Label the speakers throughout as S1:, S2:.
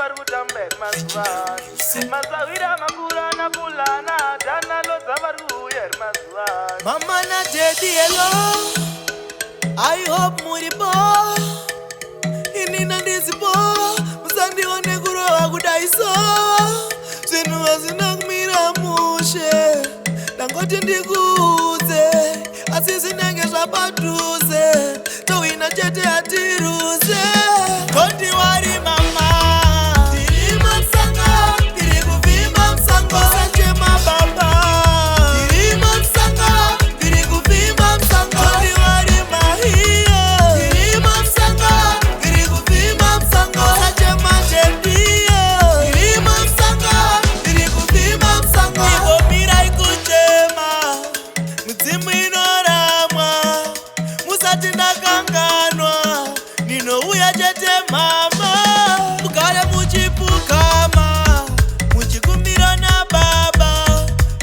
S1: Barutambek Maswan Masawira Makurana Pulana Dana Lozabaru Yer Maswan
S2: Mama na Jedi hello I hope muribo Inina ndizipo Musandi one kuro agudaiso Sinu wazina kumira mushe Dangoti ndikuze Asisi nenge shapaduze Towina jete atiruze Don't worry mama Dirima msanga Diri kuvima msanga Sanjema baba Dirima msanga Diri kuvima msanga Don't worry mahia Dirima msanga Diri kuvima msanga Sanjema jendia Dirima msanga Diri kuvima msanga Ibo mira ikuchema Mzimu inoramwa Musati ndakanganwa Nino uya jete mama Mugare muchipukama Muchikumira na baba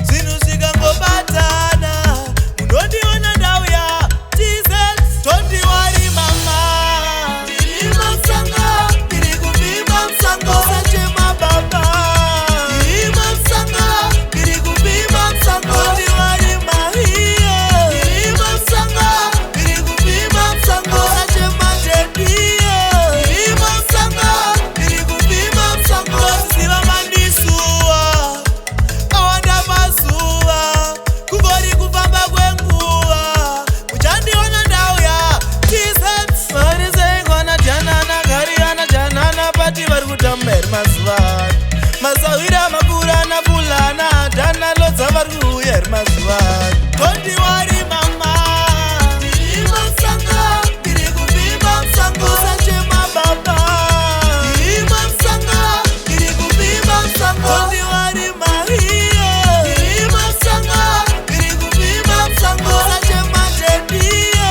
S2: Zinusika ngobatana Munondiona ndau ya Jesus Don't worry mama Dirima msanga Diri kuvima msanga Sanjema baba Dirima msanga Diri kuvima msanga Don't worry mahia Dirima msanga Diri kuvima msanga Sanjema jendia Dirima msanga Diri kuvima msanga Siva mandisuwa Awanda pasuwa Kungori kufamba kwenguwa Muchandiona ndau ya Jesus Marise ingona janana Gariana janana Pati Barutambek Maswan Masawira Makurana Pulana Dana Lozabaru Yer Maswan Don't worry mama Dirima msanga Diri kuvima msanga Sanjema baba Dirima msanga Diri kuvima msanga Don't worry mahia Dirima msanga Diri kuvima msanga Sanjema jendia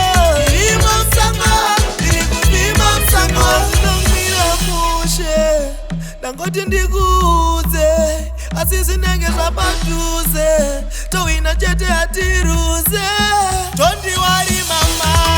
S2: Dirima msanga Diri kuvima msanga Zinongmira mushe Dangoti ndikuze Asisi nenge shapaduze Towina jete atiruze Don't worry mama